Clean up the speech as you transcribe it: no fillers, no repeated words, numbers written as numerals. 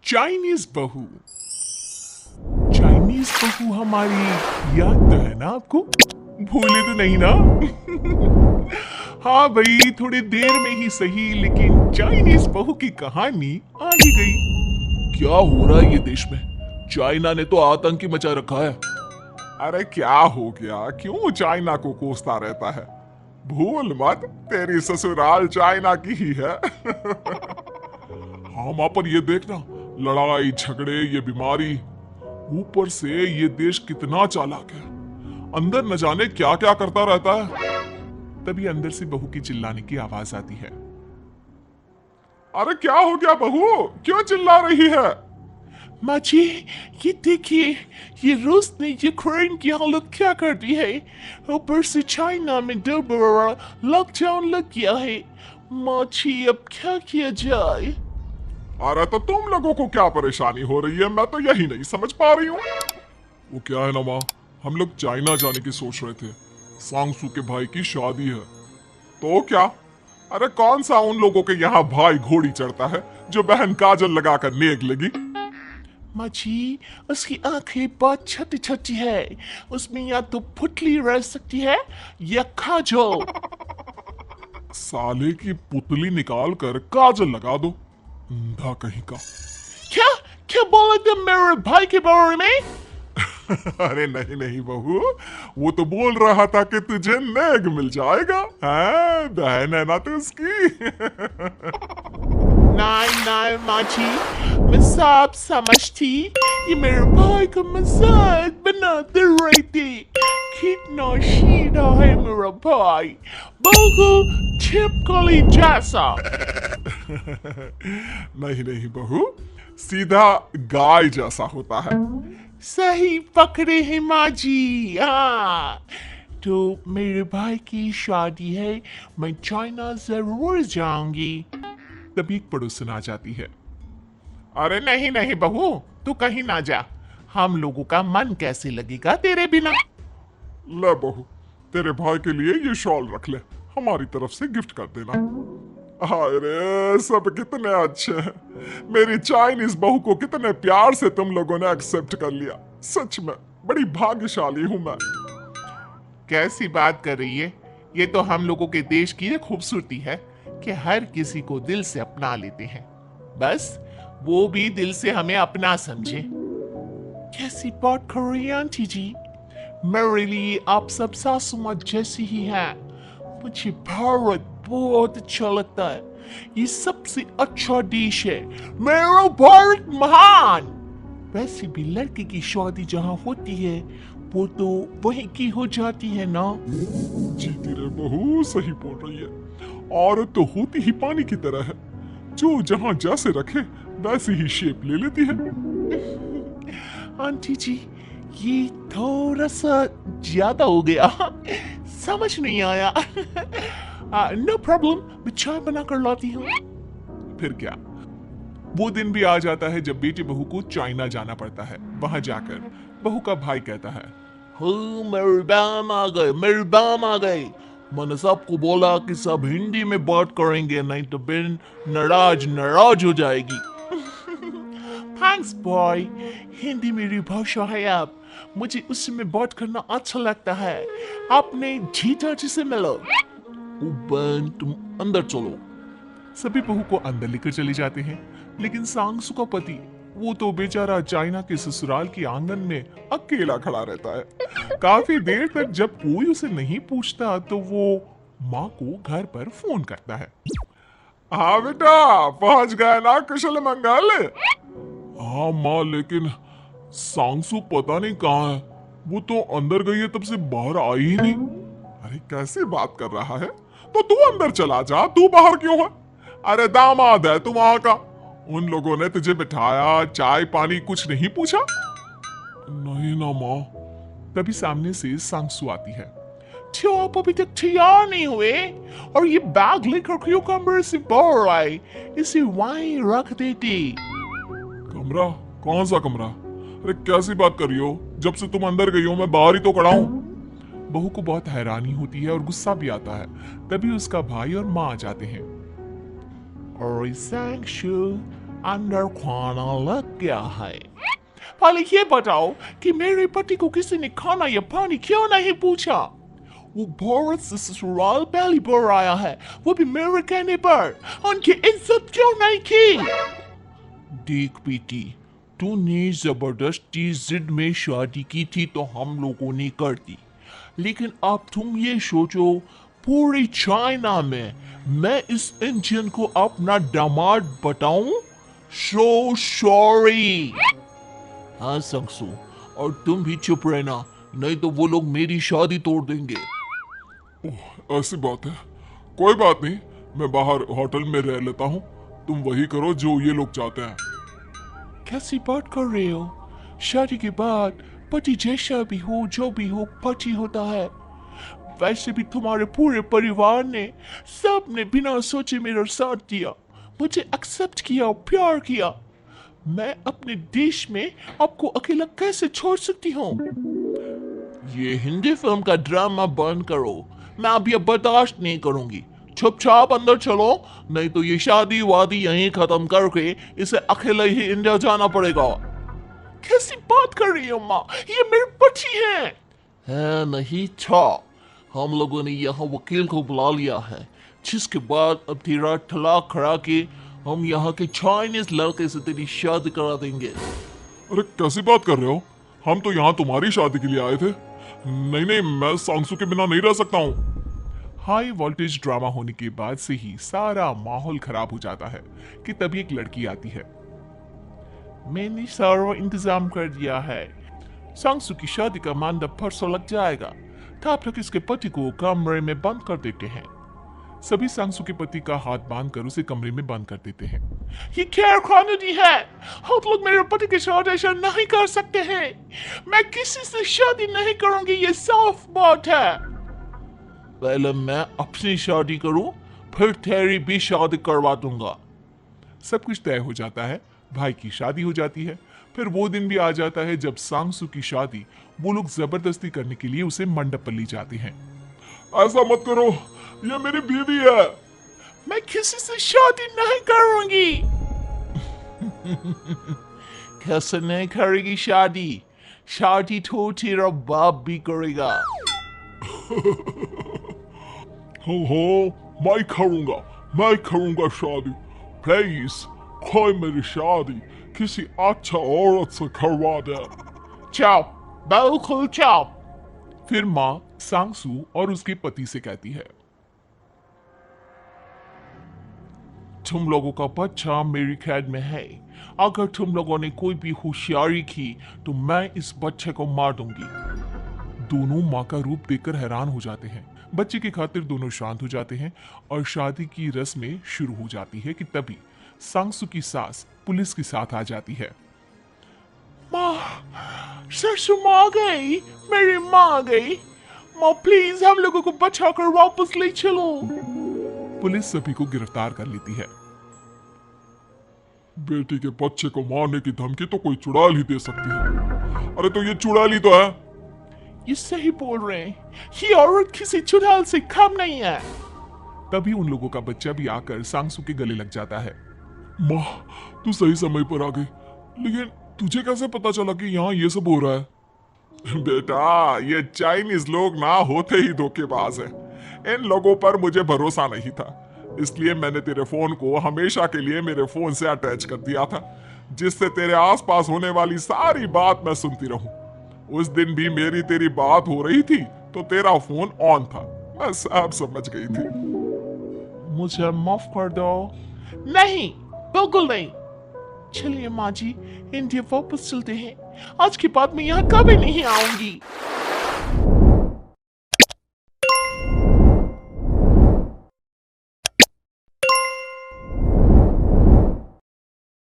Chinese बहू। Chinese बहू हमारी याद तो है ना आपको? भूले तो नहीं ना? हाँ भाई, थोड़ी देर में ही सही, लेकिन चाइनीज बहू की कहानी आ ही गई। क्या हो रहा है ये देश में? चाइना ने तो आतंक ही मचा रखा है। अरे क्या हो गया? क्यों चाइना को कोसता रहता है? भूल मत, तेरी ससुराल चाइना की ही है। हाँ माँ, पर ये देखना, लड़ाई झगड़े, ये बीमारी, ऊपर से ये देश कितना चालाक है। अंदर न जाने क्या क्या करता रहता है। तभी अंदर से बहू की चिल्लाने की आवाज आती है। अरे क्या हो गया बहू, क्यों चिल्ला रही है? माँ जी, ये देखिए, ये रूस ने यूक्रेन की हालत क्या कर दी है। ऊपर से चाइना में 2 बड़ा लॉकडाउन लग गया है। माँ जी, अब क्या किया जाए? अरे तो तुम लोगों को क्या परेशानी हो रही है, मैं तो यही नहीं समझ पा रही हूँ। वो क्या है ना माँ, हम लोग चाइना जाने की सोच रहे थे। सांगसू के भाई की शादी है। तो क्या? अरे कौन सा उन लोगों के यहाँ भाई घोड़ी चढ़ता है जो बहन काजल लगाकर नेक लगी? माँ जी, उसकी आंखें बहुत छोटी छोटी है। उसमें या तो पुतली रह सकती है या काजल। साले की पुतली निकाल कर काजल लगा दो, अंधा कहीं का। क्या क्या बोला तुम मेरे भाई के बारे में? अरे नहीं नहीं बहू, वो तो बोल रहा था कि तुझे नेग मिल जाएगा। हाँ, बहन है ना तू उसकी। नहीं नहीं माँ जी, मैं सब समझती। ये मेरे भाई को मजाक बनाते रहते। कितना सीधा है मेरा भाई, बिल्कुल छिपकली जैसा। नहीं नहीं बहू, सीधा गाय जैसा होता है। सही पकड़े हैं माँ जी। हाँ, तो मेरे भाई की शादी है, मैं चाइना जरूर जाऊंगी। तभी एक पड़ोसन आ जाती है। अरे नहीं नहीं बहू, तू कहीं ना जा। हम लोगों का मन कैसे लगेगा तेरे बिना? ले बहू, तेरे भाई के लिए ये शॉल रख ले, हमारी तरफ से गिफ्ट कर देना। अरे सब कितने अच्छे हैं। मेरी चाइनीज बहू को कितने प्यार से तुम लोगों ने एक्सेप्ट कर लिया। सच में बड़ी भाग्यशाली हूं मैं। कैसी बात कर रही है? ये तो हम लोगों के देश की एक खूबसूरती है कि हर किसी को दिल से अपना लेते हैं। बस वो भी दिल से हमें अपना समझे। कैसी बात कर रही हैं आंटी जी? मेरे लिए आप सब सासू माँ जैसी ही हैं। मुझे भारत बहुत अच्छा लगता है। ये सबसे अच्छा देश है। मेरा भारत महान। वैसे भी लड़के की शादी जहाँ होती है वो तो वहीं की हो जाती है ना? जीती रे बहू, सही बोल रही है। औरत तो होती ही पानी की तरह है, जो जहाँ जैसे रखे वैसी ही शेप ले लेती है। आंटी जी, ये थोड़ा सा ज्यादा हो गया। समझ नहीं आया। नो प्रॉब्लम, मैं चाय बना कर लाती हूँ। फिर क्या, वो दिन भी आ जाता है जब बेटी बहू को चाइना जाना पड़ता है। वहां जाकर बहू का भाई कहता है, मेरी बहन आ गई, मेरी बहन आ गई। मैंने सबको बोला कि सब हिंदी में बात करेंगे, नहीं तो बहन नाराज नाराज हो जाएगी। थैंक्स बॉय, हिंदी मेरी भाषा है। अब मुझे उसी में बात करना अच्छा लगता है। आपने जीजा जी से मिलो। बहन तुम अंदर चलो। सभी बहू को अंदर लेकर चले जाते हैं, लेकिन सांगसू का पति, वो तो बेचारा चाइना के ससुराल के आंगन में अकेला खड़ा रहता है। काफी देर तक जब कोई उसे नहीं पूछता तो वो माँ को घर पर फोन करता है। हाँ बेटा, पहुंच गए ना कुशल मंगल? हाँ माँ, लेकिन सांगसू पता नहीं कहाँ है। वो तो अंदर गई है, तब से बाहर आई ही नहीं। अरे कैसे बात कर रहा है? तो तू अंदर चला जा, तू बाहर क्यों है? अरे दामाद है तू वहां का। उन लोगों ने तुझे बिठाया, चाय पानी कुछ नहीं पूछा? नहीं ना माँ। तभी सामने से सांगसू आती है। क्यों आप अभी तक तैयार नहीं हुए? और ये बैग लेकर क्यों कमरे से बाहर आए? इसे वहीं रख देती। कमरा? कौन सा कमरा? अरे कैसी बात कर रही हो? जब से तुम अंदर गई हो मैं बाहर ही तो खड़ा हूँ। बहू को बहुत हैरानी होती है और गुस्सा भी आता है। तभी उसका भाई और माँ आ जाते हैं। और सांगसू, अंदर खाना लग गया है। पहले ये बताओ कि मेरे पति को किसी ने खाना या पानी क्यों नहीं पूछा? वो भारत से ससुराल पहली बार आया है, वो भी मेरे कहने पर। उनकी इज्जत क्यों नहीं की? देख बेटी, तूने जबरदस्ती जिद में शादी की थी तो हम लोगों ने कर दी, लेकिन अब तुम ये सोचो, पूरी चाइना में मैं इस इंडियन को अपना दामाद बताऊं? So sorry. हाँ संगसू, और तुम भी चुप रहना, नहीं तो वो लोग मेरी शादी तोड़ देंगे। ओह, ऐसी बात है। कोई बात नहीं, मैं बाहर होटल में रह लेता हूँ, तुम वही करो जो ये लोग चाहते हैं। कैसी बात कर रहे हो? शादी के बाद पति जैसा भी हो, जो भी हो, पति होता है। वैसे भी तुम्हारे पूरे परिवार ने, सब ने बिना सोचे मेरा साथ दिया, मुझे एक्सेप्ट किया, प्यार किया। मैं अपने देश में आपको अकेला कैसे छोड़ सकती हूँ? ये हिंदी फिल्म का ड्रामा बंद करो, मैं अब ये बर्दाश्त नहीं करूंगी। चुपचाप अंदर चलो, नहीं तो ये शादी वादी यहीं खत्म करके इसे अकेले ही इंडिया जाना पड़ेगा। कैसी बात कर रही हो माँ? ये मेरे पति हैं। है नहीं था, हम लोगों ने यहाँ वकील को बुला लिया है, जिसके बाद अब तेरा तलाक करा के हम यहाँ के चाइनीज लड़के से तेरी शादी करा देंगे। अरे कैसी बात कर रहे हो? हम तो यहाँ तुम्हारी शादी के लिए आए थे। नहीं नहीं, मैं सांगसू के बिना नहीं रह सकता हूँ। हाई वोल्टेज ड्रामा होने के बाद से ही सारा माहौल खराब हो जाता है कि तभी एक लड़की आती है। मैंने सारा इंतजाम कर दिया है, सांगसू की शादी का मंडप परसों लग जाएगा, तो आप लोग इसके पति को कमरे में बंद कर देते हैं। सभी सांगसू के पति का हाथ बांधकर उसे कमरे में बंद कर देते हैं। ये क्या कानूनी है? आप लोग मेरे पति के साथ ऐसा नहीं कर सकते हैं। मैं किसी से शादी नहीं करूंगी, ये साफ बात है। पहले मैं अपनी शादी करूं, फिर तेरी भी शादी करवा दूंगा। सब कुछ तय हो जाता है, भाई की शादी हो जाती है। फिर वो दिन भी आ जाता है जब सांगसू की शादी वो लोग जबरदस्ती करने के लिए उसे मंडप पर ले जाते हैं। ऐसा मत करो, ये मेरी बीवी है। मैं किसी से शादी नहीं करूंगी। कैसे नहीं करेगी शादी? शादी तो तेरा बाप भी करेगा। हो, मैं करूंगा शादी। प्लीज कोई मेरी शादी किसी अच्छा औरत से करवा दे। चाओ, बिल्कुल चाओ। फिर माँ सांगसू और उसके पति से कहती है, तुम लोगों का बच्चा मेरी कैद में है। अगर तुम लोगों ने कोई भी होशियारी की तो मैं इस बच्चे को मार दूंगी। दोनों माँ का रूप देखकर हैरान हो जाते हैं। बच्चे की खातिर दोनों शांत हो जाते हैं और शादी की रस्में शुरू हो जाती है कि तभी सांगसू की सास पुलिस के साथ आ जाती है। माँ, सरसू माँ आ गई, मेरी माँ आ गई। माँ प्लीज हम लोगों को बचाकर वापस ले चलो। पुलिस सभी को गिरफ्तार कर लेती है। बेटी के बच्चे को मारने की धमकी तो कोई चुड़ैल ही दे सकती है। अरे तो ये चुड़ैल ही तो है। ये सही बोल रहे हैं, ये औरत किसी चुड़ैल से कम नहीं है। तभी उन लोगों का बच्चा भी आकर सांगसू के गले लग जाता है। माँ, तू सही समय पर आ गई, लेकिन तुझे कैसे पता चला कि यहाँ ये सब हो रहा है? बेटा, ये चाइनीज लोग ना होते ही धोखेबाज हैं। इन लोगों पर मुझे भरोसा नहीं था, इसलिए मैंने तेरे फोन को हमेशा के लिए मेरे फोन से अटैच कर दिया था, जिससे तेरे आसपास होने वाली सारी बात मैं सुनती रहूं। उस दिन भी मेरी तेरी बात हो रही थी तो तेरा फोन ऑन था, मैं सब समझ गई थी। मुझे माफ कर दो। नहीं, बिल्कुल नहीं। चलिए माँ जी, इंडिया वापस चलते हैं। आज के बाद मैं यहाँ कभी नहीं आऊंगी।